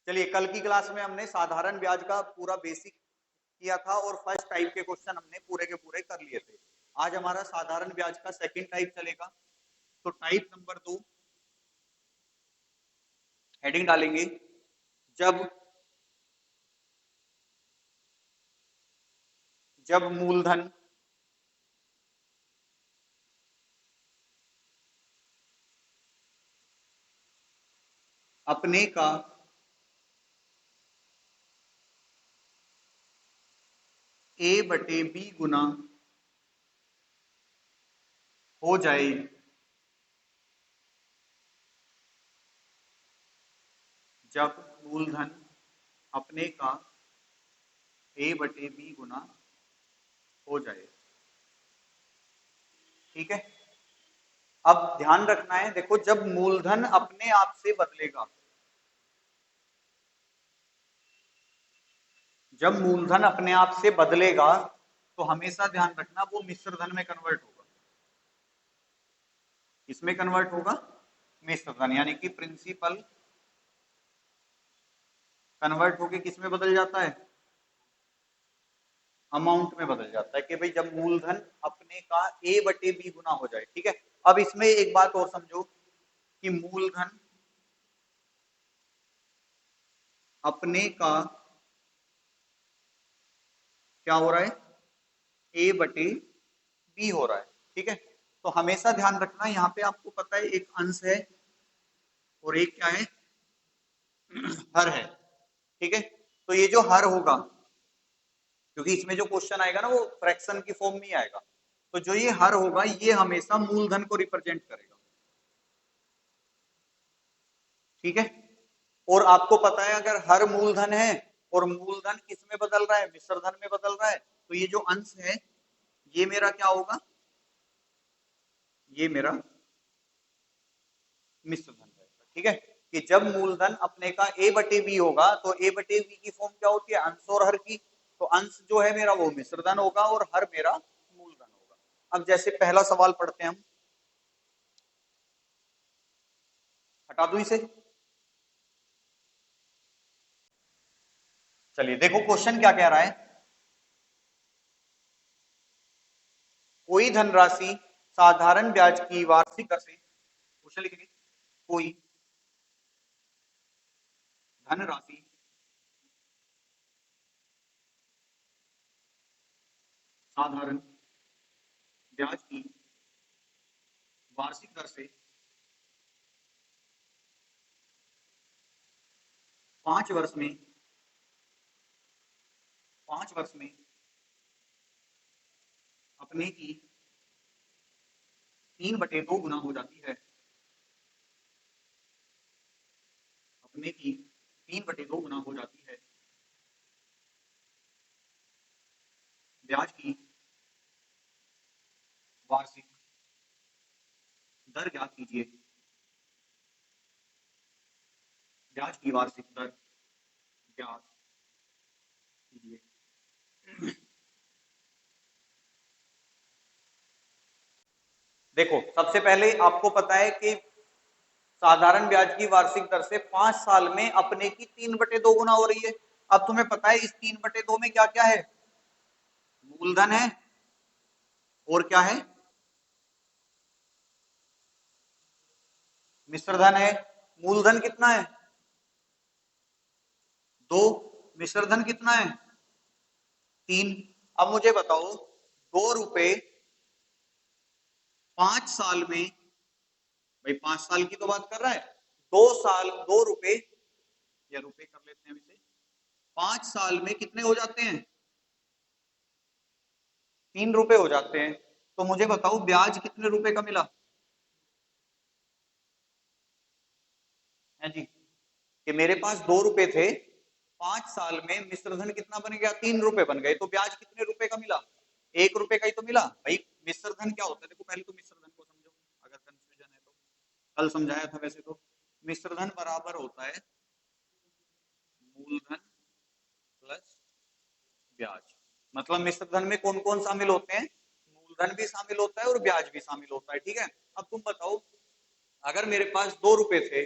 चलिए, कल की क्लास में हमने साधारण ब्याज का पूरा बेसिक किया था और फर्स्ट टाइप के क्वेश्चन हमने पूरे के पूरे कर लिए थे। आज हमारा साधारण ब्याज का सेकंड टाइप चलेगा। तो टाइप नंबर 2 हेडिंग डालेंगे, जब मूलधन अपने का A/B गुना हो जाए, जब मूलधन अपने का A/B गुना हो जाए। ठीक है, अब ध्यान रखना है, देखो जब मूलधन अपने आप से बदलेगा, जब मूलधन अपने आप से बदलेगा तो हमेशा ध्यान रखना वो मिश्र धन में कन्वर्ट होगा। किसमें कन्वर्ट होगा? मिश्र धन, यानी कि प्रिंसिपल कन्वर्ट होके किस में बदल जाता है? अमाउंट में बदल जाता है कि भाई जब मूलधन अपने का A/B गुना हो जाए। ठीक है, अब इसमें एक बात और समझो कि मूलधन अपने का क्या हो रहा है? A/B हो रहा है। ठीक है, तो हमेशा ध्यान रखना, यहाँ पे आपको पता है एक अंश है और एक क्या है? हर है। ठीक है, तो ये जो हर होगा, क्योंकि इसमें जो क्वेश्चन आएगा ना वो फ्रैक्शन की फॉर्म में आएगा, तो जो ये हर होगा ये हमेशा मूलधन को रिप्रेजेंट करेगा। ठीक है, और आपको पता है अगर हर मूलधन है और मूलधन किस में बदल रहा है? मिश्र धन में बदल रहा है, तो ये जो अंश है ये मेरा क्या होगा? ये मेरा मिश्र धन रहेगा। ठीक है, कि जब मूलधन अपने का A/B होगा तो A/B की फॉर्म क्या होती है? अंश और हर की। तो अंश जो है मेरा वो मिश्र धन होगा और हर मेरा मूलधन होगा। अब जैसे पहला सवाल पढ़ते हैं हम, हटा दूं इसे। चलिए देखो क्वेश्चन क्या कह रहा है। कोई धनराशि साधारण ब्याज की वार्षिक दर से, क्वेश्चन लिखेंगे, कोई धनराशि साधारण ब्याज की वार्षिक दर से 5 वर्ष में 5 वर्ष में अपने की 3/2 गुना हो जाती है, अपने की 3/2 गुना हो जाती है, ब्याज की वार्षिक दर ज्ञात कीजिए, ब्याज की वार्षिक दर ज्ञात कीजिए। देखो सबसे पहले आपको पता है कि साधारण ब्याज की वार्षिक दर से 5 साल में अपने की 3/2 गुना हो रही है। अब तुम्हें पता है इस 3/2 में क्या क्या है? मूलधन है और क्या है? मिश्र धन है। मूलधन कितना है? 2। मिश्र धन कितना है? 3। अब मुझे बताओ 2 रुपए 5 साल में, भाई 5 साल की तो बात कर रहा है, 2 साल 2 रुपए, या रुपए कर लेते हैं इसे, 5 साल में कितने हो जाते हैं? 3 रुपए हो जाते हैं। तो मुझे बताओ ब्याज कितने रुपए का मिला है जी? कि मेरे पास 2 रुपए थे, 5 साल में मिश्र धन कितना बन गया? 3 रुपए बन गए, तो ब्याज कितने रुपए का मिला? 1 रुपए का ही तो मिला। भाई मिश्र धन क्या होता है? देखो पहले तो मिश्र धन को समझो, अगर कंफ्यूजन है तो। कल समझाया था वैसे तो। मिश्र धन बराबर होता है मूलधन प्लस ब्याज। मतलब मिश्र धन में कौन कौन शामिल होते हैं? मूलधन भी शामिल होता है और ब्याज भी शामिल होता है। ठीक है, अब तुम बताओ अगर मेरे पास 2 रुपए थे,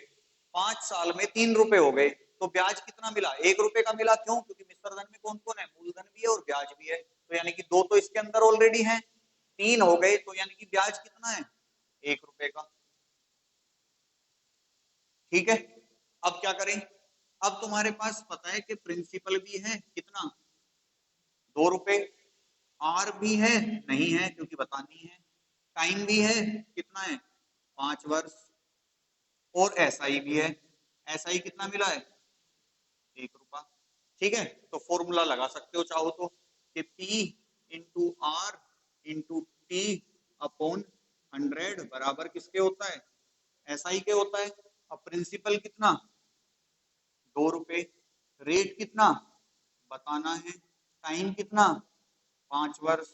5 साल में 3 रुपए हो गए, तो ब्याज कितना मिला? 1 रुपए का मिला। क्यों? क्योंकि मिश्र धन में कौन कौन है? मूलधन भी है और ब्याज भी है। तो यानी कि 2 तो इसके अंदर ऑलरेडी है, 3 हो गए, तो यानी कि ब्याज कितना है? 1 रुपए का। ठीक है, अब क्या करें? अब तुम्हारे पास पता है कि प्रिंसिपल भी है कितना? 2 रुपए। आर भी है? नहीं है, क्योंकि बतानी है। टाइम भी है, कितना है? 5 वर्ष। और एसआई भी है। एसआई कितना मिला है? 1 रुपया। ठीक है, तो फॉर्मूला लगा सकते हो चाहो तो, कि P into R into T upon 100 बराबर किसके होता है? एसआई के होता है। अब प्रिंसिपल कितना? 2 रुपए। रेट कितना? बताना है। टाइम कितना? 5 वर्ष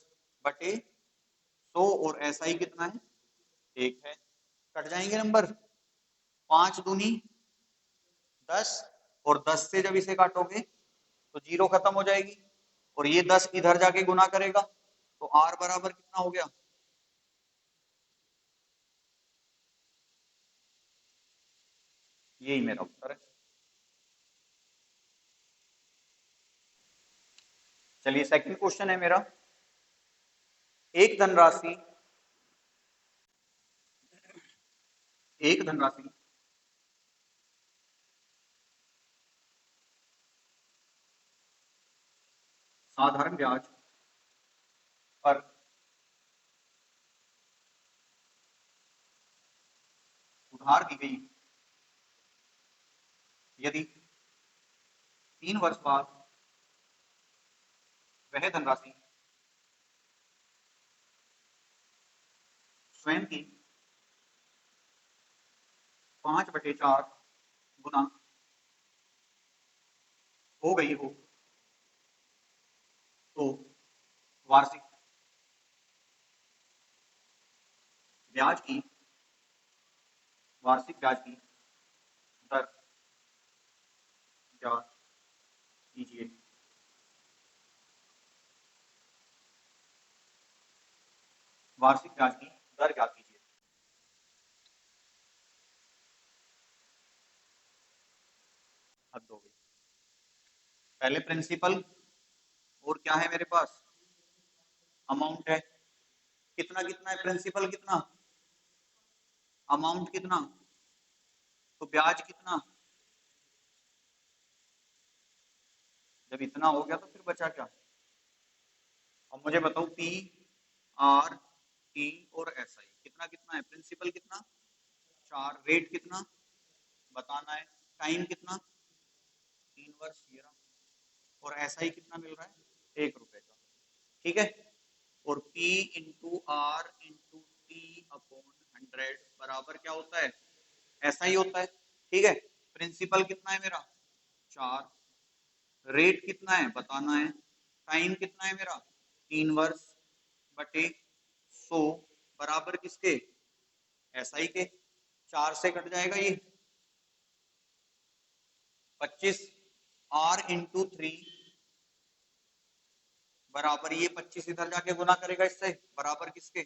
बटे 100। और एसआई कितना है? 1 है। कट जाएंगे नंबर। 5 दूनी 10, और 10 से जब इसे काटोगे तो 0 खत्म हो जाएगी, और ये 10 इधर जाके गुना करेगा, तो आर बराबर कितना हो गया? यही मेरा उत्तर है। चलिए सेकंड क्वेश्चन है मेरा। एक धनराशि एक धनराशि साधारण ब्याज पर उधार दी गई यदि 3 वर्ष बाद वह धनराशि स्वयं की 5/4 गुना हो गई हो, तो वार्षिक ब्याज की वार्षिक ब्याज की दर ज्ञात कीजिए। वार्षिक ब्याज की दर ज्ञात कीजिए। हद हो गई। पहले प्रिंसिपल, और क्या है मेरे पास? अमाउंट है। कितना कितना है प्रिंसिपल? कितना? अमाउंट कितना? तो ब्याज कितना? जब इतना हो गया तो फिर बचा क्या? अब मुझे बताओ, पी आर टी और एस आई कितना कितना है? प्रिंसिपल कितना? 4। रेट कितना? बताना है। टाइम कितना? 3 वर्ष। ये रहा। और एस आई कितना मिल रहा है? 1 रुपए का। ठीक है, और P into R into T upon 100 बराबर क्या होता है? ऐसा ही होता है। ठीक है, प्रिंसिपल कितना है मेरा? 4। रेट कितना है? बताना है। टाइम कितना है मेरा? 3 वर्ष बटे 100 बराबर किसके? एसआई के। 4 से कट जाएगा ये 25। आर इंटू 3 बराबर, ये 25 इधर जाके गुना करेगा इससे, बराबर किसके?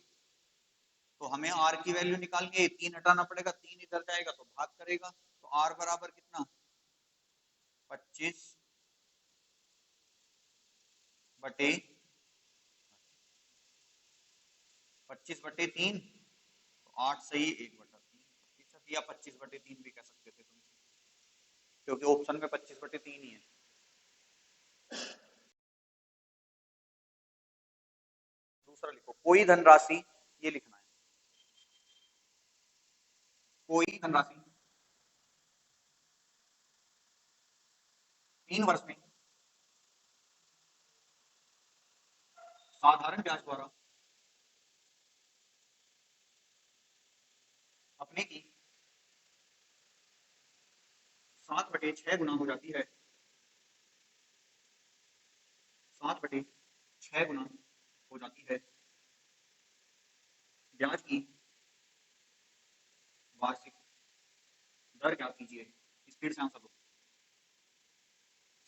तो हमें आर की वैल्यू निकालनी है, 3 हटाना पड़ेगा, 3 इधर जाएगा तो भाग करेगा, तो आर बराबर कितना? 25 बटे 25/3, तो 8 सही 1/3 या 25/3 भी कह सकते थे तुम, क्योंकि ऑप्शन में 25/3 ही है। दूसरा लिखो, कोई धनराशि, ये लिखना है, कोई धनराशि 3 वर्ष में साधारण ब्याज द्वारा अपने की 7/6 गुना हो जाती है। 7/6 गुना हो जाती है ब्याज की वार्षिक दर क्या कीजिए। स्पीड से आंसर दो।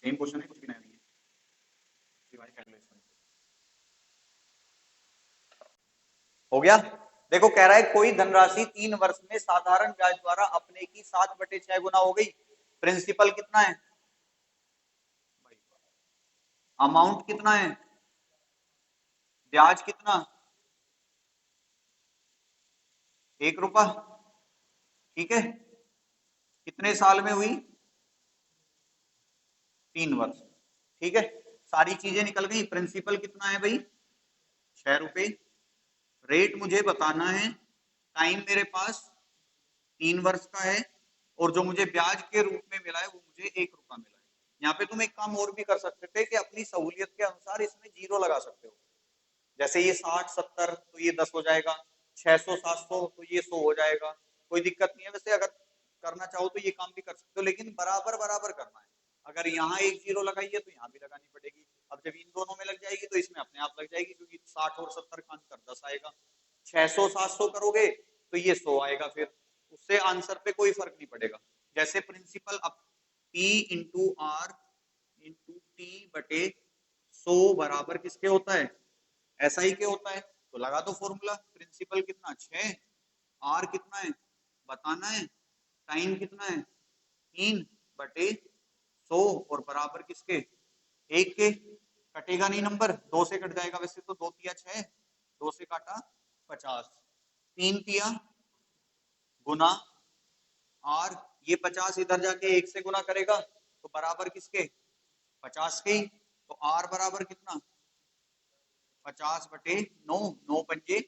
सेम क्वेश्चन है, कुछ भी नया नहीं है। डिवाइड कर लो इसमें। हो गया। देखो कह रहा है कोई धनराशि 3 वर्ष में साधारण ब्याज द्वारा अपने की 7/6 गुना हो गई। प्रिंसिपल कितना है, अमाउंट कितना है, ब्याज कितना, 1 रुपया, ठीक है। कितने साल में हुई, 3 वर्ष, ठीक है। सारी चीजें निकल गई। प्रिंसिपल कितना है भाई, 6 रुपए। रेट मुझे बताना है, टाइम मेरे पास 3 वर्ष का है, और जो मुझे ब्याज के रूप में मिला है वो मुझे 1 रुपया मिला है। यहाँ पे तुम एक काम और भी कर सकते थे कि अपनी सहूलियत के अनुसार इसमें जीरो लगा सकते हो। जैसे ये 60 70 तो ये 10 हो जाएगा, 600 700 तो ये 100 हो जाएगा, कोई दिक्कत नहीं है। वैसे अगर करना चाहो तो ये काम भी कर सकते हो, लेकिन बराबर बराबर करना है। अगर यहाँ एक जीरो लगाई है तो यहाँ भी लगानी पड़ेगी। अब जब इन दोनों में लग जाएगी तो इसमें अपने आप लग जाएगी, क्योंकि 60 और 70 का अंतर 10 आएगा। 600 700 करोगे तो ये 100 आएगा, फिर उससे आंसर पे कोई फर्क नहीं पड़ेगा। जैसे प्रिंसिपल अब P into R into T बटे 100 बराबर किसके होता है, ऐसा ही के होता है। तो लगा दो फॉर्मूला, प्रिंसिपल कितना 6, आर कितना है बताना है, टाइम कितना है 3 बटे 100 और बराबर किसके, 1 के। कटेगा नहीं नंबर, 2 से कट जाएगा। वैसे तो 2 तिया 6, 2 से काटा 50, 3 तिया गुना आर, ये 50 इधर जाके 1 से गुना करेगा तो बराबर किसके, 50 के। तो आर बराबर कितना, 50/9, 9×5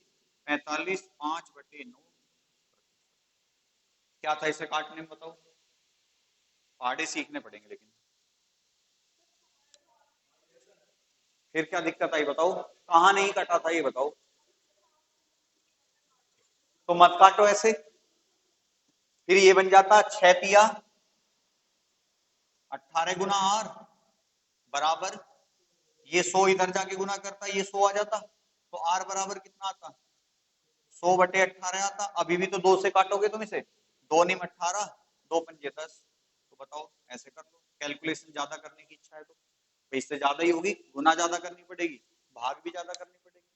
= 45, 5/9। क्या था इसे काटने में बताओ, पहाड़े सीखने पड़ेंगे लेकिन। फिर क्या दिक्कत आई बताओ, कहाँ नहीं कटा था ये बताओ। तो मत काटो ऐसे, फिर ये बन जाता 6 तिया 18 गुना आर बराबर, ये 100 इधर जाके गुना करता, ये 100 आ जाता, तो आर बराबर कितना आता, 100/18 आता। अभी भी तो 2 से काटोगे तुम इसे, 2 निम 18, 2×5 = 10। तो बताओ, ऐसे कर लो। कैलकुलेशन ज्यादा करने की इच्छा है तो इससे ज्यादा ही होगी, गुना ज्यादा करनी पड़ेगी, भाग भी ज्यादा करनी पड़ेगी।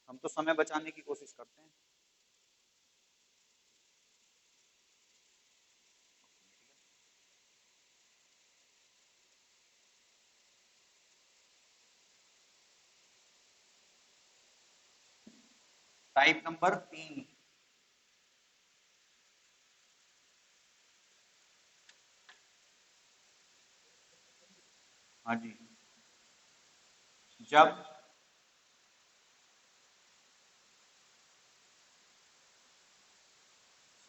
हम तो समय बचाने की कोशिश करते हैं। टाइप नंबर 3, हाँ जी। जब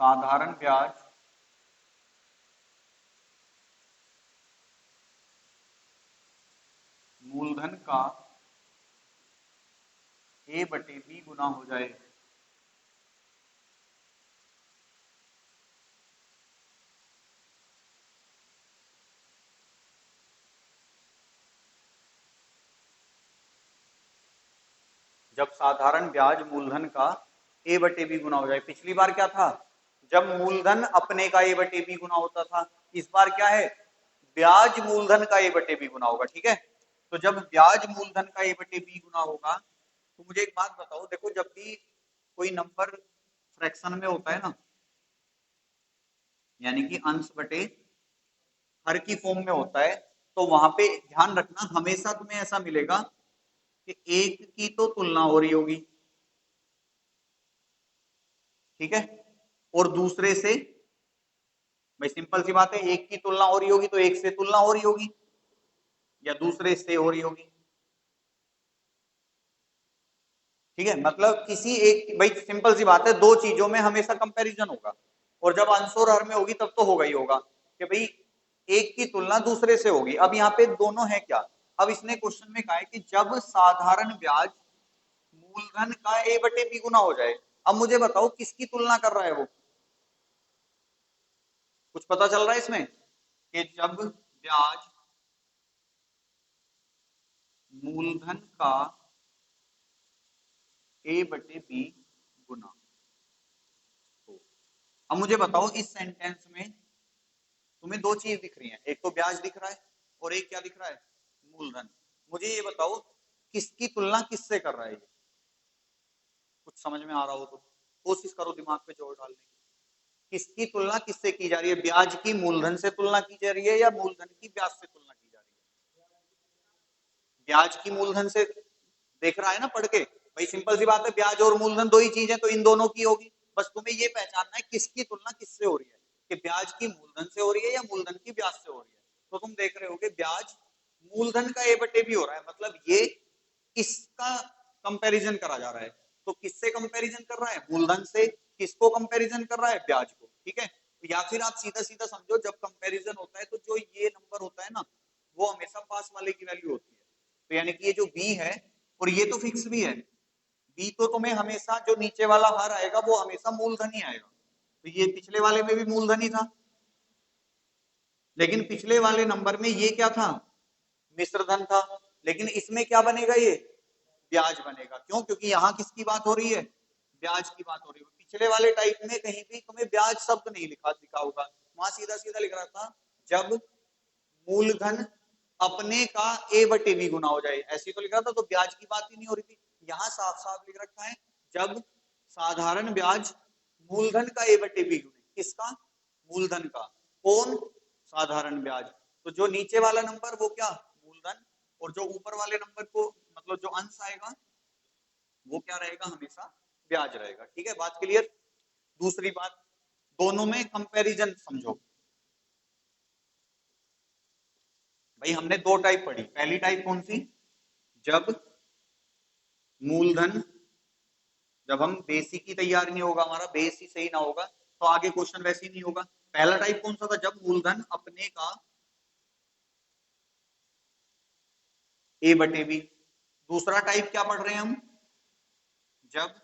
साधारण ब्याज मूलधन का A/B गुना हो जाए, जब साधारण ब्याज मूलधन का A/B गुना हो जाए। पिछली बार क्या था, जब मूलधन अपने का A/B गुना होता था। इस बार क्या है, ब्याज मूलधन का A/B गुना होगा, ठीक है। तो जब ब्याज मूलधन का A/B गुना होगा, तो मुझे एक बात बताओ, देखो जब भी कोई नंबर फ्रैक्शन में होता है ना, यानी कि अंश बटे हर की फॉर्म में होता है, तो वहां पे ध्यान रखना, हमेशा तुम्हें ऐसा मिलेगा कि एक की तो तुलना हो रही होगी, ठीक है, और दूसरे से, भाई सिंपल सी बात है, एक की तुलना हो रही होगी तो एक से तुलना हो रही होगी या दूसरे से हो रही होगी, ठीक है। मतलब किसी एक, भाई सिंपल सी बात है, दो चीजों में हमेशा कंपैरिजन होगा, और जब अंश और हर में होगी तब तो होगा ही होगा कि भाई एक की तुलना दूसरे से होगी। अब यहाँ पे दोनों है क्या, अब इसने क्वेश्चन में कहा है कि जब साधारण ब्याज मूलधन का A/B गुना हो जाए। अब मुझे बताओ किसकी तुलना कर रहा है वो, कुछ पता चल रहा है इसमें, कि जब ब्याज मूलधन का A/B गुना हो। अब मुझे बताओ इस सेंटेंस में तुम्हें दो चीज दिख रही हैं, एक तो ब्याज दिख रहा है और एक क्या दिख रहा है, मूलधन। मुझे ये बताओ किसकी तुलना किससे कर रहा है ये, कुछ समझ में आ रहा हो तो कोशिश करो दिमाग पे जोर डालने की। किसकी तुलना किससे की जा रही है? ब्याज की मूलधन से तुलना की जा रही है या मूलधन की ब्याज से तुलना की जा रही है? ब्याज की मूलधन से। देख रहा है ना पढ़ के भाई, सिंपल सी बात है, ब्याज और मूलधन दो ही चीजें, तो इन दोनों की होगी। बस तुम्हें ये पहचानना है किसकी तुलना किससे हो रही है, कि ब्याज की मूलधन से हो रही है या मूलधन की ब्याज से हो रही है। तो तुम देख रहे होगे ब्याज मूलधन का ए बटे बी हो रहा है, मतलब ये इसका कंपैरिजन करा जा रहा है। तो किससे कंपैरिजन कर रहा है? मूलधन से। किसको कंपैरिजन कर रहा है? ब्याज को। ठीक है, या फिर आप सीधा सीधा समझो, जब कंपैरिजन होता है तो जो ये नंबर होता है ना, वो हमेशा पास वाले की वैल्यू होती है। तो यानी कि ये जो बी है, और ये तो फिक्स भी है, बी तो तुम्हें हमेशा जो नीचे वाला हर आएगा वो हमेशा मूलधन ही आएगा। तो ये पिछले वाले में भी मूलधन ही था, लेकिन पिछले वाले नंबर में ये क्या था? मिश्र धन था। लेकिन इसमें क्या बनेगा? ये ब्याज बनेगा। क्यों? क्योंकि यहाँ किसकी बात हो रही है? ब्याज की बात हो रही है। पिछले वाले टाइप में कहीं भी तुम्हें ब्याज शब्द नहीं लिखा होगा, वहां सीधा सीधा लिख रहा था जब मूलधन अपने का ए बटे बी गुना हो जाए, ऐसे तो लिख रहा था, तो ब्याज की बात ही नहीं हो रही थी। यहाँ साफ साफ लिख रखा है जब साधारण ब्याज मूलधन का ए बटे बी गुने। किसका? मूलधन का। कौन? साधारण ब्याज। तो जो नीचे वाला नंबर वो क्या? मूलधन। और जो ऊपर वाले नंबर को, मतलब जो अंश आएगा, वो क्या रहेगा? हमेशा ब्याज रहेगा। ठीक है, बात क्लियर? दूसरी बात, दोनों में कंपैरिजन समझो भाई। हमने दो टाइप पढ़ी। पहली टाइप कौन सी? जब मूलधन, जब हम बेस की तैयारी नहीं होगा, हमारा बेस ही सही ना होगा, तो आगे क्वेश्चन वैसे ही नहीं होगा। पहला टाइप कौन सा था? जब मूलधन अपने का ए बटे बी। दूसरा टाइप क्या पढ़ रहे हैं हम? जब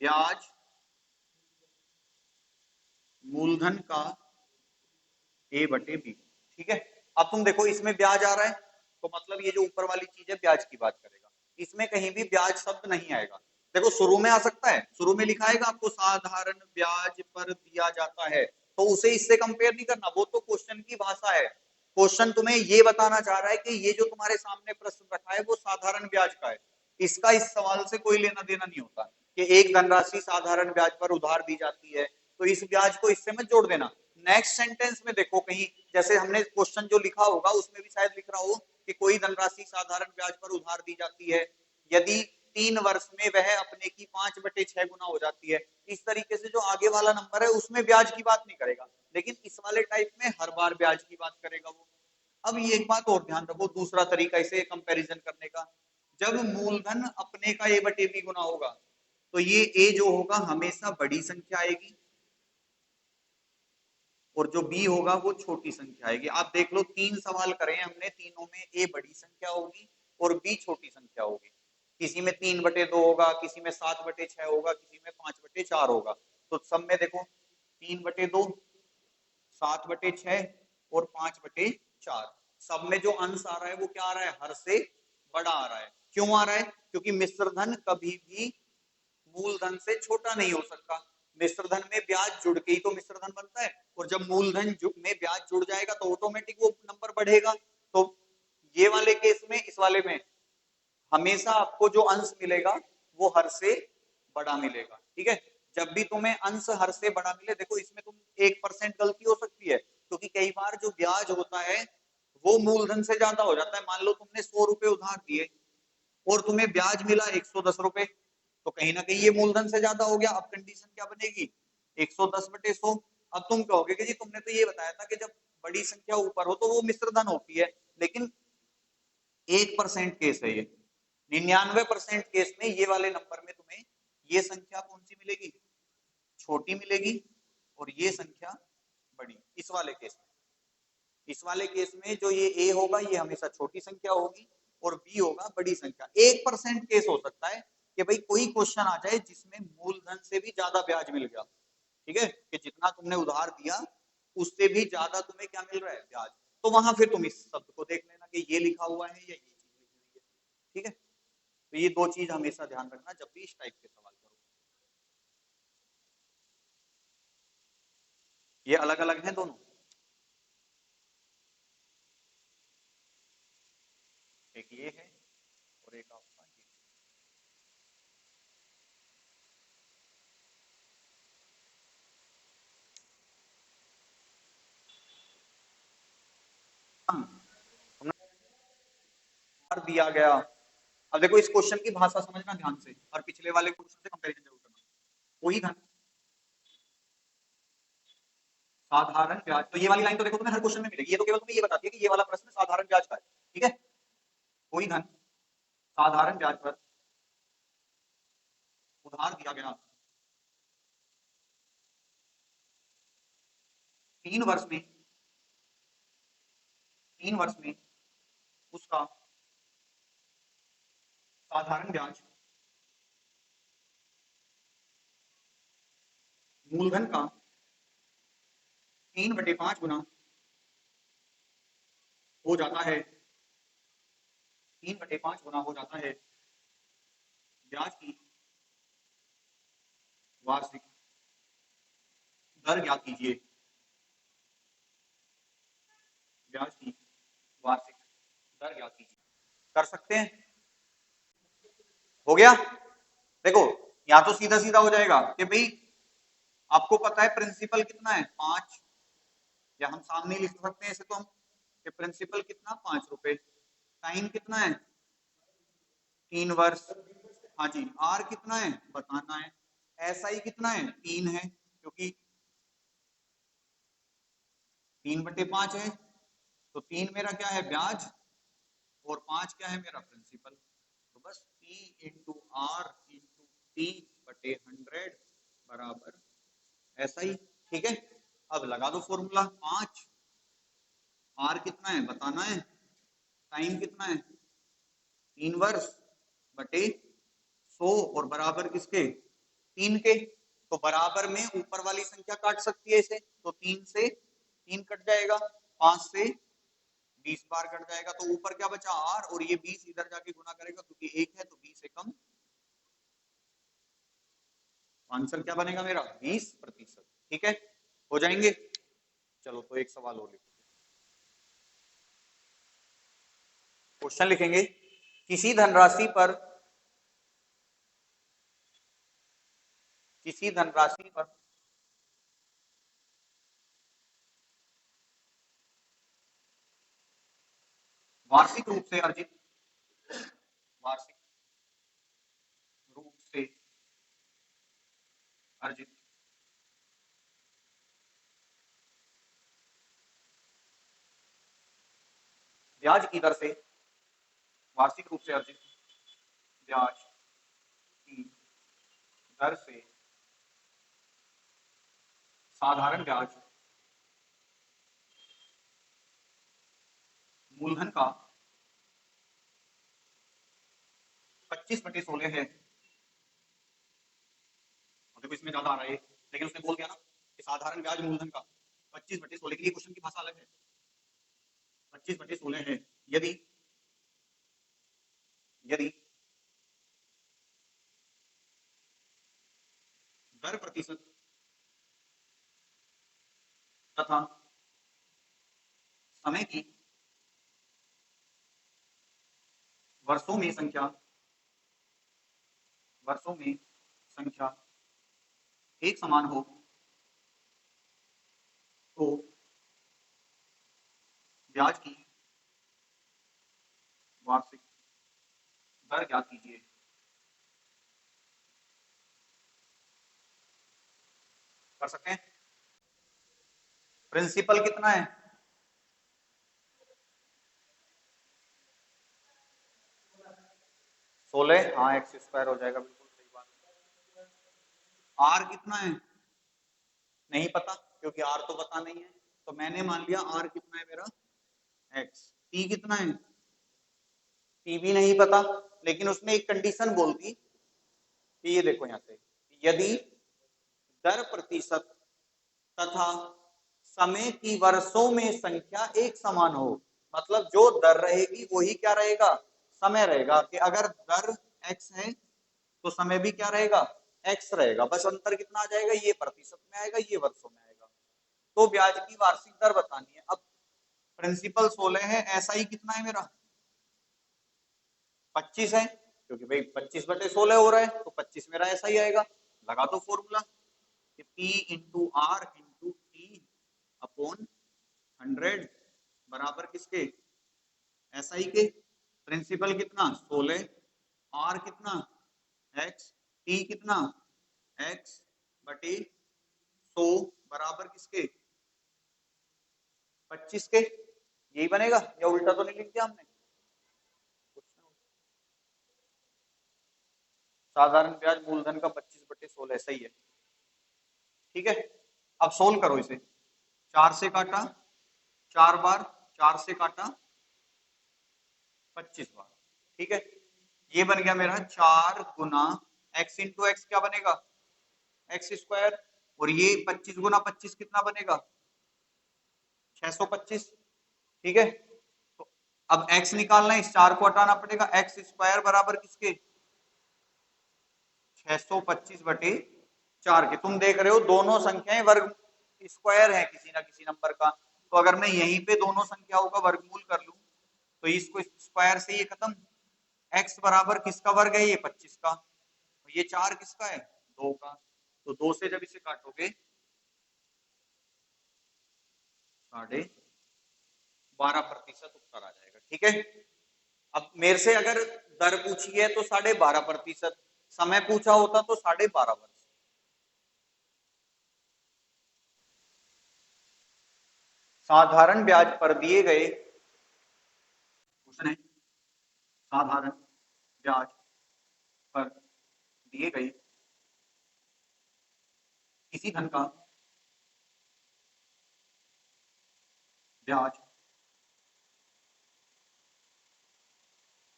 ब्याज मूलधन का ए बटे बी। ठीक है, अब तुम देखो इसमें ब्याज आ रहा है, तो मतलब ये जो ऊपर वाली चीज है ब्याज की बात करेगा। इसमें कहीं भी ब्याज शब्द नहीं आएगा। देखो शुरू में आ सकता है, शुरू में लिखा आएगा आपको साधारण ब्याज पर दिया जाता है, तो उसे इससे कंपेयर नहीं करना, वो तो क्वेश्चन की भाषा है। क्वेश्चन तुम्हें ये बताना चाह रहा है कि ये जो तुम्हारे सामने प्रश्न रखा है वो साधारण ब्याज का है। इसका इस सवाल से कोई लेना देना नहीं होता कि एक धनराशि साधारण ब्याज पर उधार दी जाती है, तो इस ब्याज को इससे मत जोड़ देना। नेक्स्ट सेंटेंस में देखो कहीं, जैसे हमने क्वेश्चन जो लिखा होगा उसमें भी शायद लिख रहा हो कि कोई धनराशि साधारण ब्याज पर उधार दी जाती है, यदि 3 वर्ष में वह अपने की 5/6 गुना हो जाती है। इस तरीके से जो आगे वाला नंबर है उसमें ब्याज की बात नहीं करेगा, लेकिन इस वाले टाइप में हर बार ब्याज की बात करेगा वो। अब ये एक बात और ध्यान रखो, दूसरा तरीका इसे कंपैरिजन करने का, जब मूलधन अपने का ए बटे बी गुना होगा, तो ये ए जो होगा हमेशा बड़ी संख्या आएगी, और जो बी होगा वो छोटी संख्या आएगी। आप देख लो 3 सवाल करे हमने, तीनों में ए बड़ी संख्या होगी और बी छोटी संख्या होगी। किसी में 3/2 होगा, किसी में 7/6 होगा, किसी में 5/4 होगा। तो सब में देखो 3/2, 7/6 और 5/4, सब में जो अंश आ रहा है वो क्या आ रहा है? हर से बड़ा आ रहा है। क्यों आ रहा है? क्योंकि मिश्रधन कभी भी मूलधन से छोटा नहीं हो सकता। मिश्रधन में ब्याज जुड़ के ही तो मिश्रधन बनता है, और जब मूलधन में ब्याज जुड़ जाएगा तो ऑटोमेटिक वो नंबर बढ़ेगा। तो ये वाले केस में, इस वाले में हमेशा आपको जो अंश मिलेगा वो हर से बड़ा मिलेगा। ठीक है, जब भी तुम्हें अंश हर से बड़ा मिले, देखो इसमें तुम 1% गलती हो सकती है, क्योंकि कई बार जो ब्याज होता है वो मूलधन से ज्यादा हो जाता है। मान लो तुमने 100 रुपए उधार दिए और तुम्हें ब्याज मिला 110 रुपए, तो कहीं ना कहीं ये मूलधन से ज्यादा हो गया। अब कंडीशन क्या बनेगी? 110/100। अब तुम कहोगे कि जी तुमने तो ये बताया था कि जब बड़ी संख्या ऊपर हो तो वो मिश्रधन होती है, लेकिन 1% केस है ये। 99% केस में ये वाले नंबर में तुम्हें ये संख्या कौन सी मिलेगी? छोटी मिलेगी, और ये संख्या बड़ी। इस वाले केस में, इस वाले केस में जो ये ए होगा ये हमेशा छोटी संख्या होगी, और बी होगा बड़ी संख्या। 1% केस हो सकता है कि भाई कोई क्वेश्चन आ जाए जिसमें मूलधन से भी ज्यादा ब्याज मिल गया। ठीक है, कि जितना तुमने उधार दिया उससे भी ज्यादा तुम्हें क्या मिल रहा है? ब्याज। तो वहां फिर तुम इस शब्द को देख लेना कि ये लिखा हुआ है या ये चीज लिखी हुई है। ठीक है, तो ये दो चीज हमेशा ध्यान रखना जब भी इस टाइप के सवाल करो। ये अलग अलग हैं दोनों, एक ये है और एक आपका ये। आर दिया गया। अब देखो इस क्वेश्चन की भाषा समझना ध्यान से और पिछले वाले क्वेश्चन से कंपैरिजन जरूर करना। वही धन साधारण ब्याज, तो ये वाली लाइन तो देखो तुम्हें हर क्वेश्चन में मिलेगी, ये तो केवल तुम्हें ये बताती है कि ये वाला प्रश्न साधारण ब्याज का है, ठीक है। कोई धन साधारण ब्याज पर उधार दिया गया 3 वर्ष में, 3 वर्ष में उसका साधारण ब्याज मूलधन का 3/5 गुना हो जाता है, 3/5 गुना हो जाता है ब्याज की वार्षिक दर ज्ञात कीजिए, ब्याज की वार्षिक दर ज्ञात कीजिए। कर सकते हैं, हो गया। देखो या तो सीधा सीधा हो जाएगा कि भाई आपको पता है प्रिंसिपल कितना है 5, या हम सामने लिख सकते हैं ऐसे तो हम कि प्रिंसिपल कितना 5 रुपए, टाइम कितना है 3 वर्ष, हाँ जी, आर कितना है बताना है, एस आई कितना है 3 है, क्योंकि 3/5 है, तो 3 मेरा क्या है ब्याज और 5 क्या है मेरा प्रिंसिपल, तो बस P into R into T/100 बराबर ऐसा ही, ठीक है। अब लगा दो फॉर्मूला, 5 आर कितना है बताना है, टाइम कितना है 3 वर्ष बटे 100 और बराबर किसके 3 के, तो बराबर में ऊपर वाली संख्या काट सकती है इसे, तो 3 से 3 कट जाएगा, 5 से 20 बार कट जाएगा, तो ऊपर क्या बचा आर, और ये 20 इधर जाके गुना करेगा क्योंकि 1 है तो 20 से कम, आंसर क्या बनेगा मेरा 20%, ठीक है। हो जाएंगे, चलो तो एक सवाल और लिखो, क्वेश्चन लिखेंगे किसी धनराशि पर, किसी धनराशि पर वार्षिक रूप से अर्जित, वार्षिक रूप से अर्जित ब्याज की दर से, वार्षिक रूप से अर्जित ब्याज की दर से साधारण ब्याज मूलधन का 25/16 है, देखो इसमें ज्यादा आ रहा है लेकिन उसने बोल दिया ना कि साधारण ब्याज मूलधन का 25/16, लेकिन ये क्वेश्चन की भाषा अलग है, 25/16 है यदि, यदि दर प्रतिशत तथा समय की वर्षों में संख्या, वर्षों में संख्या एक समान हो तो ब्याज की वार्षिक दर ज्ञात कीजिए। कर सकते हैं, प्रिंसिपल कितना है 16, हाँ एक्स स्क्वायर हो जाएगा, बिल्कुल सही बात। आर कितना है नहीं पता क्योंकि आर तो पता नहीं है, तो मैंने मान लिया आर कितना है मेरा एक्स, टी कितना है टी भी नहीं पता, लेकिन उसने एक कंडीशन बोल दी कि ये देखो यहाँ से, यदि दर प्रतिशत तथा समय की वर्षों में संख्या एक समान हो, मतलब जो दर रहेगी वही क्या रहेगा समय रहेगा, कि अगर दर एक्स है तो समय भी क्या रहेगा एक्स रहेगा, बस अंतर कितना आ जाएगा, ये प्रतिशत में आएगा ये वर्षों में आएगा, तो ब्याज की वार्षिक दर बतानी है। अब प्रिंसिपल 16 है, ऐसा ही कितना है मेरा 25 है, क्योंकि भाई 25/16 हो रहा है तो 25 मेरा ऐसा ही आएगा, लगा दो formula P into R into T upon 100 बराबर किसके, SI के। प्रिंसिपल कितना 16, R कितना x, T कितना x बटे 100 बराबर किसके 25 के। यही बनेगा या उल्टा तो नहीं लिख दिया हमने? साधारण ब्याज मूलधन का 25/16 सही है। ठीक है, अब सोल्व करो इसे। 4 से काटा 4 बार, 4 से काटा 25 बार। ठीक है, ये बन गया मेरा 4 गुना x इंटू एक्स क्या बनेगा एक्स स्क्वायर, और ये 25 गुना 25 कितना बनेगा 625। ठीक है, तो अब x निकालना है, इस 4 को हटाना पड़ेगा। एक्स स्क्वायर बराबर किसके 625/4 के। तुम देख रहे हो दोनों संख्याएं वर्ग स्क्वायर है किसी ना किसी नंबर का, तो अगर मैं यहीं पे दोनों संख्याओं का वर्गमूल कर लूं तो इसको स्क्वायर से ये खत्म। x बराबर किसका वर्ग है, ये 25 का, तो ये 4 किसका है 2 का, तो 2 से जब इसे काटोगे 12.5% उत्तर आ जाएगा। ठीक है, अब मेरे से अगर दर पूछी है तो 12.5%, समय पूछा होता तो 12.5 वर्ष। साधारण ब्याज पर दिए गए, क्वेश्चन है, साधारण ब्याज पर दिए गए किसी धन का ब्याज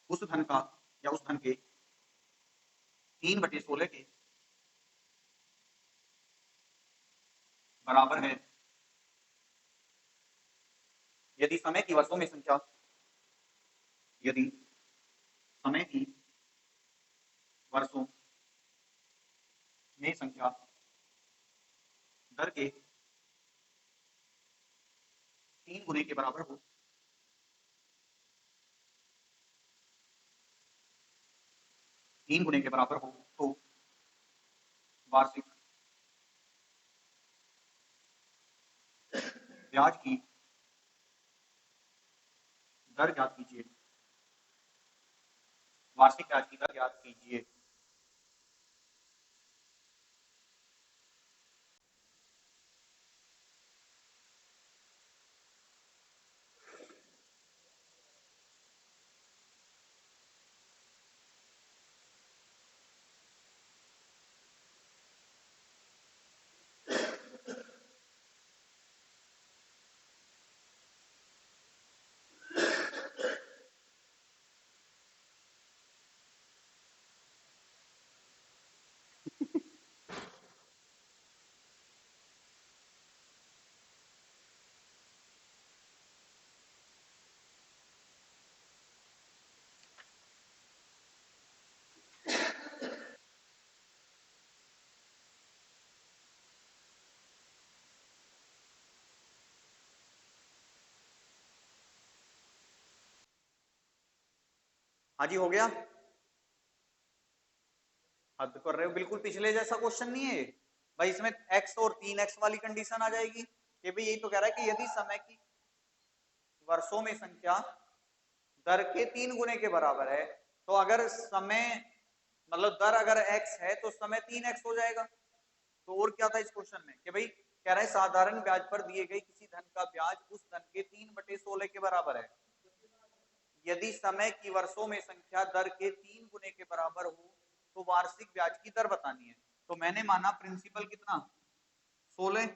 उस धन का या उस धन के 3/16 के बराबर है यदि समय की वर्षों में संख्या, यदि समय की वर्षों में संख्या दर के 3 गुने के बराबर हो, 3 गुने के बराबर हो तो वार्षिक ब्याज की दर ज्ञात कीजिए, वार्षिक ब्याज की दर ज्ञात कीजिए। हाँ जी, हो गया। हद कर रहे हो, बिल्कुल पिछले जैसा क्वेश्चन नहीं है भाई। इसमें x और 3x वाली कंडीशन आ जाएगी। ये भी यही तो कह रहा है कि यदि समय की वर्षों में संख्या दर के 3 गुने के बराबर है, तो अगर समय मतलब दर अगर x है तो समय 3x हो जाएगा। तो और क्या था इस क्वेश्चन में कि भाई कह रहा है साधारण ब्याज पर दिए गए किसी धन का ब्याज उस धन के 3/16 के बराबर है यदि समय की वर्षों में संख्या दर के 3 गुने के बराबर हो तो वार्षिक ब्याज की दर बतानी है। तो मैंने माना प्रिंसिपल कितना 16,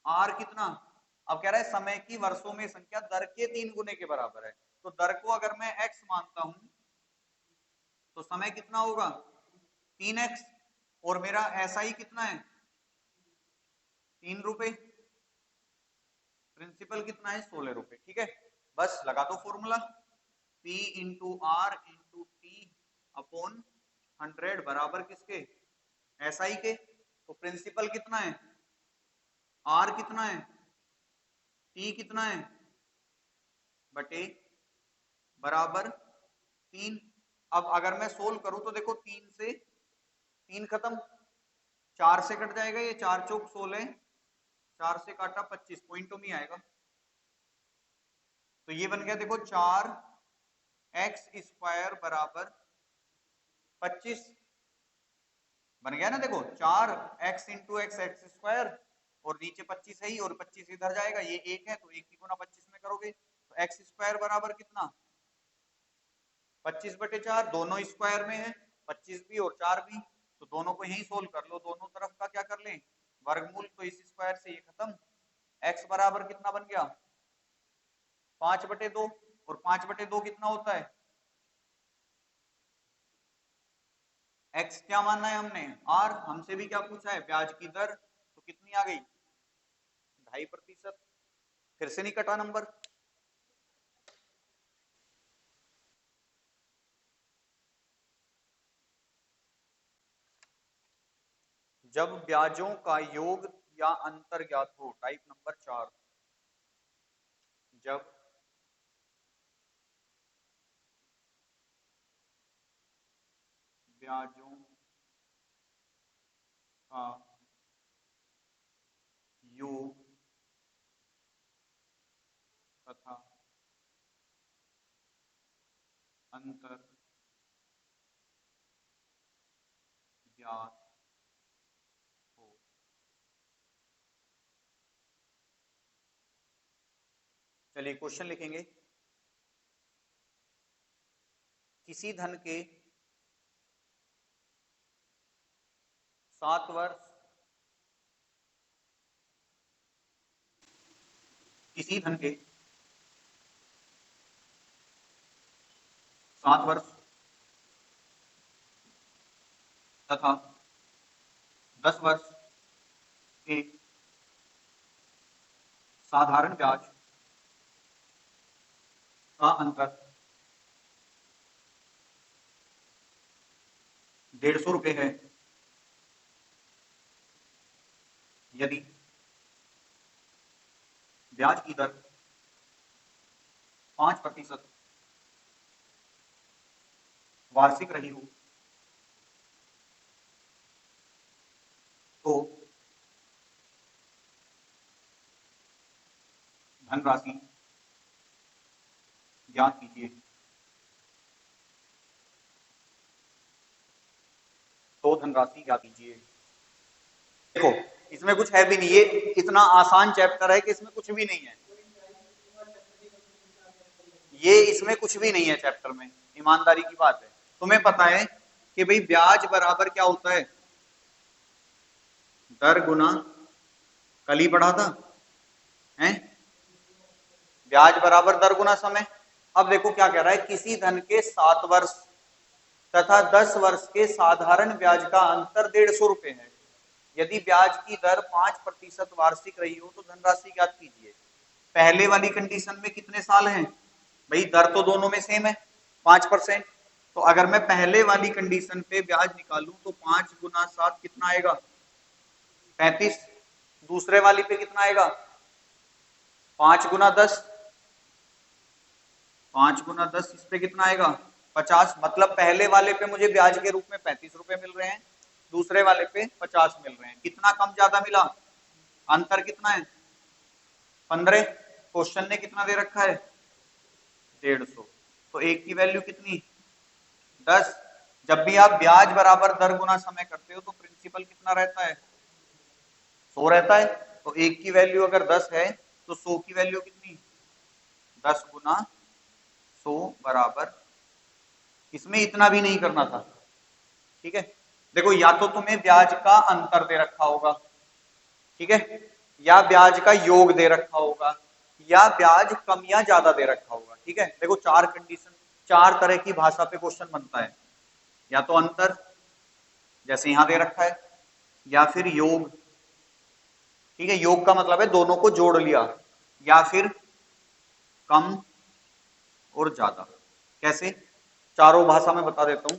आर कितना, अब कह रहा है समय की वर्षों में संख्या दर के 3 गुने के बराबर है, तो दर को अगर मैं x मानता हूं तो समय कितना होगा 3x, और मेरा SI कितना है 3 रुपए, प्रिंसिपल कितना है 16 रुपए। ठीक है, बस लगा दो formula, P into R into T upon 100 बराबर किसके SI के। तो प्रिंसिपल कितना है, R कितना है, T कितना है बटे बराबर 3। अब अगर मैं सोल्व करूं तो देखो 3 से 3 खत्म, 4 से कट जाएगा, ये 4 चौक 16, 4 से काटा 25, पॉइंटों में आएगा। तो ये बन गया देखो 4x² बराबर 25 बन गया ना। देखो 4x इंटू एक्स x² और नीचे 25 है ही, और 25 इधर जाएगा, ये 1 है तो 1 की गुना 25 में करोगे तो x² बराबर कितना 25/4, दोनों स्क्वायर में है 25 भी और 4 भी, तो दोनों को यही सोल्व कर लो, दोनों तरफ का क्या कर लें वर्गमूल, तो इस स्क्वायर से ये खत्म। x बराबर कितना बन गया 5/2, और 5/2 कितना होता है x क्या मानना है हमने r, हमसे भी क्या पूछा है ब्याज की दर, तो कितनी आ गई 2.5%। फिर से नहीं कटा नंबर। जब ब्याजों का योग या अंतर ज्ञात हो, टाइप नंबर 4, जब ब्याजों का योग तथा अंतर ज्ञात हो। चलिए क्वेश्चन लिखेंगे। किसी धन के 7 वर्ष, किसी धन के 7 वर्ष तथा 10 वर्ष के साधारण ब्याज का अंतर 150 रुपए है, यदि ब्याज की दर 5% वार्षिक रही हो, तो धनराशि ज्ञात कीजिए। तो धनराशि ज्ञात कीजिए। देखो इसमें कुछ है भी नहीं, ये इतना आसान चैप्टर है कि इसमें कुछ भी नहीं है, ये इसमें कुछ भी नहीं है चैप्टर में, ईमानदारी की बात है। तुम्हें पता है कि भाई ब्याज बराबर क्या होता है, दर गुना, कल ही पढ़ा था हैं, ब्याज बराबर दर गुना समय। अब देखो क्या कह रहा है, किसी धन के 7 वर्ष तथा 10 वर्ष के साधारण ब्याज का अंतर 150 रुपए है, यदि ब्याज की दर 5% वार्षिक रही हो तो धनराशि ज्ञात कीजिए। पहले वाली कंडीशन में कितने साल हैं भाई, दर तो दोनों में सेम है 5%, तो अगर मैं पहले वाली कंडीशन पे ब्याज निकालूं तो 5 गुना 7 कितना आएगा 35, दूसरे वाली पे कितना आएगा 5 गुना 10, 5 गुना 10 इस पे कितना आएगा 50, मतलब पहले वाले पे मुझे ब्याज के रूप में 35 रुपए मिल रहे हैं, दूसरे वाले पे 50 मिल रहे हैं। कितना कम ज्यादा मिला, अंतर कितना है 15। क्वेश्चन ने कितना दे रखा है 150, तो एक की वैल्यू कितनी 10। जब भी आप ब्याज बराबर दर गुना समय करते हो तो प्रिंसिपल कितना रहता है 100 रहता है, तो एक की वैल्यू अगर 10 है तो 100 की वैल्यू कितनी 10 गुना 100 बराबर, इसमें इतना भी नहीं करना था, ठीक है। देखो या तो तुम्हें ब्याज का अंतर दे रखा होगा, ठीक है, या ब्याज का योग दे रखा होगा, या ब्याज कम या ज्यादा दे रखा होगा, ठीक है। देखो 4 कंडीशन, 4 तरह की भाषा पे क्वेश्चन बनता है, या तो अंतर जैसे यहां दे रखा है, या फिर योग, ठीक है, योग का मतलब है दोनों को जोड़ लिया, या फिर कम और ज्यादा। कैसे, चारों भाषा में बता देता हूं।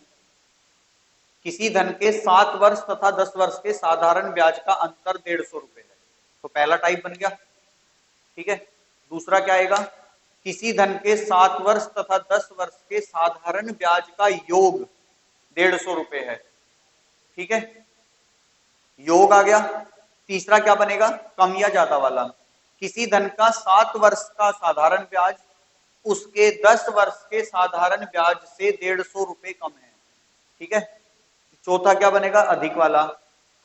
किसी धन के 7 वर्ष तथा 10 वर्ष के साधारण ब्याज का अंतर 150 रुपए है, तो पहला टाइप बन गया, ठीक है। दूसरा क्या आएगा, किसी धन के 7 वर्ष तथा 10 वर्ष के साधारण ब्याज का योग 150 रुपए है, ठीक है, योग आ गया। तीसरा क्या बनेगा, कम या ज्यादा वाला, किसी धन का 7 वर्ष का साधारण ब्याज उसके 10 वर्ष के साधारण ब्याज से 150 रुपए कम है। ठीक है, चौथा क्या बनेगा, अधिक वाला।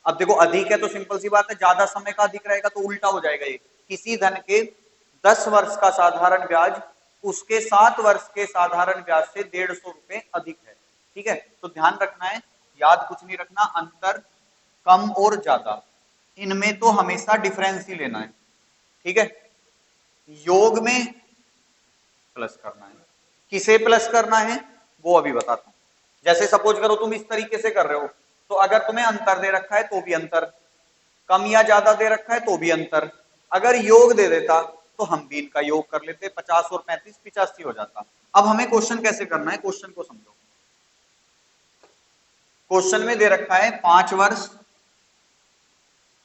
अब देखो अधिक है तो सिंपल सी बात है, ज्यादा समय का अधिक रहेगा तो उल्टा हो जाएगा। ये किसी धन के 10 वर्ष का साधारण ब्याज उसके 7 वर्ष के साधारण ब्याज से 150 रुपए अधिक है। ठीक है, तो ध्यान रखना है, याद कुछ नहीं रखना, अंतर कम और ज्यादा इनमें तो हमेशा डिफरेंस ही लेना है। ठीक है, योग में प्लस करना है, किसे प्लस करना है वो अभी बताता हूं। जैसे सपोज करो तुम इस तरीके से कर रहे हो, तो अगर तुम्हें अंतर दे रखा है तो भी अंतर, कम या ज्यादा दे रखा है तो भी अंतर। अगर योग दे देता तो हम भी इनका योग कर लेते, 50 और 35 85 हो जाता। अब हमें क्वेश्चन कैसे करना है, क्वेश्चन को समझो। क्वेश्चन में दे रखा है 5 वर्ष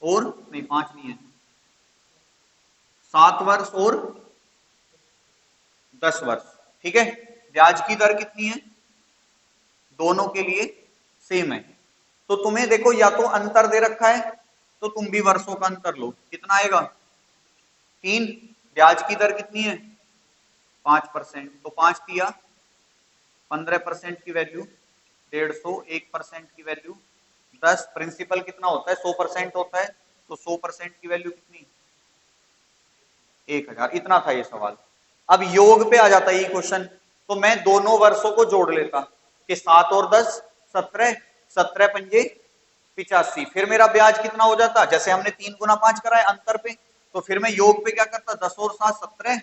और नहीं, 5 नहीं है, 7 वर्ष और 10 वर्ष। ठीक है, ब्याज की दर कितनी है, दोनों के लिए सेम है। तो तुम्हें देखो या तो अंतर दे रखा है तो तुम भी वर्षों का अंतर लो, कितना आएगा 3। ब्याज की दर कितनी है 5%, तो 5 दिया 15% की वैल्यू 150, 1% की वैल्यू 10, प्रिंसिपल कितना होता है 100% होता है, तो 100% की वैल्यू कितनी 1000। इतना था ये सवाल। अब योग पे आ जाता है ये क्वेश्चन, तो मैं दोनों वर्षों को जोड़ लेता कि 7 और 10 17, 17 पंजे 85, फिर मेरा ब्याज कितना हो जाता, जैसे हमने 3 गुना 5 करा है अंतर पे, तो फिर मैं योग पे क्या करता 10 और 7 17,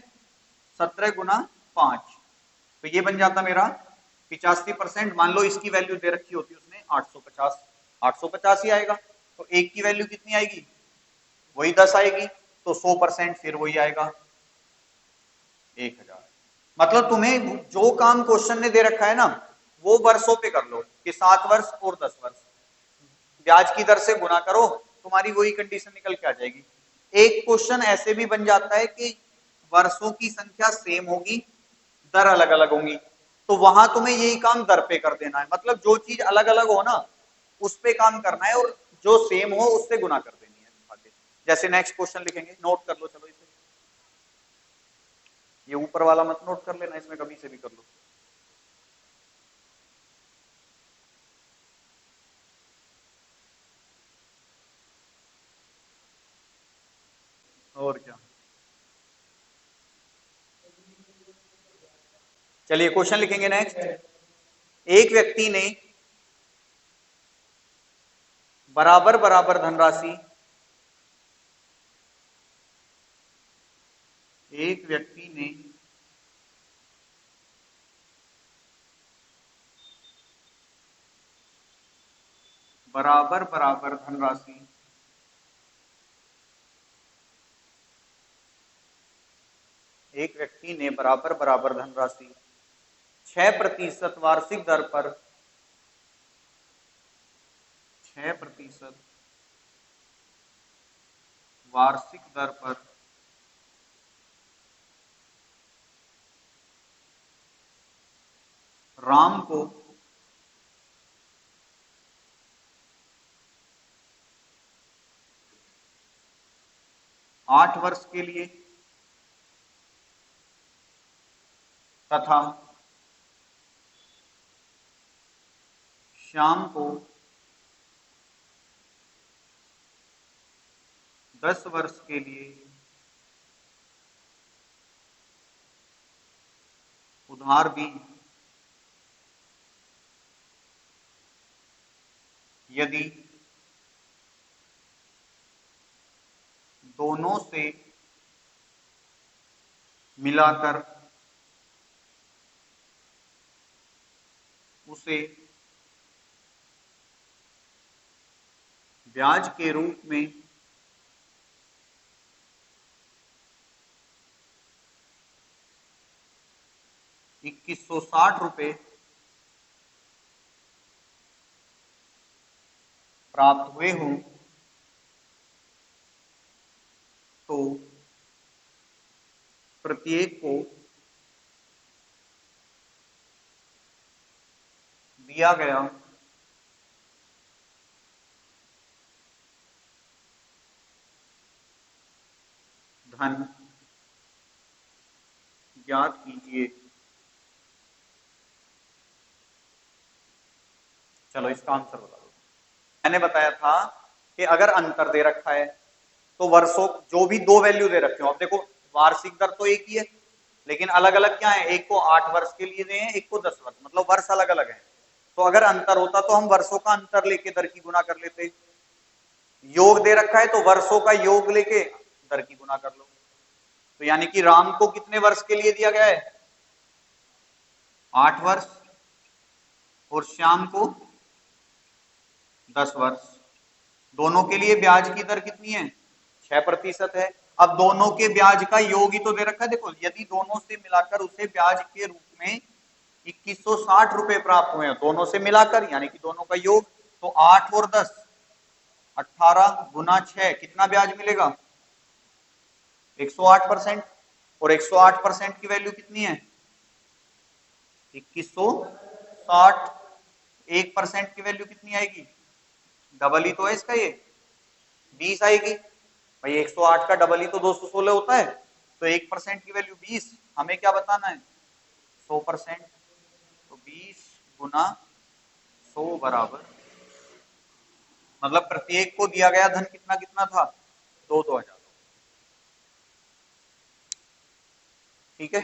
17 गुना 5, तो ये बन जाता मेरा 85%। मान लो इसकी वैल्यू दे रखी होती उसने 850, 850 ही आएगा। तो एक की वैल्यू कितनी आएगी, वही 10 आएगी, तो 100% फिर वही आएगा 1000। मतलब तुम्हें जो काम क्वेश्चन ने दे रखा है ना वो वर्षों पे कर लो कि 7 वर्ष और 10 वर्ष, ब्याज की दर से गुना करो, तुम्हारी वही कंडीशन निकल के आ जाएगी। एक क्वेश्चन ऐसे भी बन जाता है कि वर्षों की संख्या सेम होगी, दर अलग अलग होंगी, तो वहां तुम्हें यही काम दर पे कर देना है। मतलब जो चीज अलग अलग हो ना उस पे काम करना है, और जो सेम हो उससे गुना कर देनी है आगे। जैसे नेक्स्ट क्वेश्चन लिखेंगे, नोट कर लो, चलो इसे, ये ऊपर वाला मत नोट कर लेना, इसमें कभी से भी कर लो। और क्या, चलिए क्वेश्चन लिखेंगे नेक्स्ट। एक व्यक्ति ने बराबर बराबर धनराशि, एक व्यक्ति ने बराबर बराबर धनराशि एक व्यक्ति ने बराबर बराबर धनराशि 6% वार्षिक दर पर, 6% वार्षिक दर पर राम को 8 वर्ष के लिए तथा श्याम को 10 वर्ष के लिए उधार दी, यदि दोनों से मिलाकर उसे ब्याज के रूप में 2160 रुपए प्राप्त हुए हों तो प्रत्येक को दिया गया धन ज्ञात कीजिए। चलो इसका आंसर बता दो। मैंने बताया था कि अगर अंतर दे रखा है तो वर्षों, जो भी दो वैल्यू दे रखे हो, अब देखो वार्षिक दर तो एक ही है, लेकिन अलग अलग क्या है, एक को 8 वर्ष के लिए दें, एक को 10 वर्ष, मतलब वर्ष अलग अलग है। तो अगर अंतर होता तो हम वर्षों का अंतर लेके दर की गुना कर लेते। योग दे रखा है तो वर्षों का योग लेके दर की गुना कर लो। तो यानी कि राम को कितने वर्ष के लिए दिया गया है, 8 वर्ष, और श्याम को 10 वर्ष। दोनों के लिए ब्याज की दर कितनी है, 6% है। अब दोनों के ब्याज का योग ही तो दे रखा है। देखो यदि दोनों से मिलाकर उसे ब्याज के रूप में 2160 रुपए प्राप्त हुए हैं, दोनों से मिलाकर यानी कि दोनों का योग, तो 8 और 10, 18 गुना 6, कितना ब्याज मिलेगा, 108%। और 108% की वैल्यू कितनी है, 2160। 1% की वैल्यू कितनी आएगी, डबल ही तो है इसका, ये 20 आएगी। भाई 108 का डबल ही तो 216 होता है, तो 1% की वैल्यू 20। हमें क्या बताना है, 100%। तो 20 गुना 100 बराबर, मतलब प्रत्येक को दिया गया धन कितना कितना था, 2-2 हजार। ठीक है।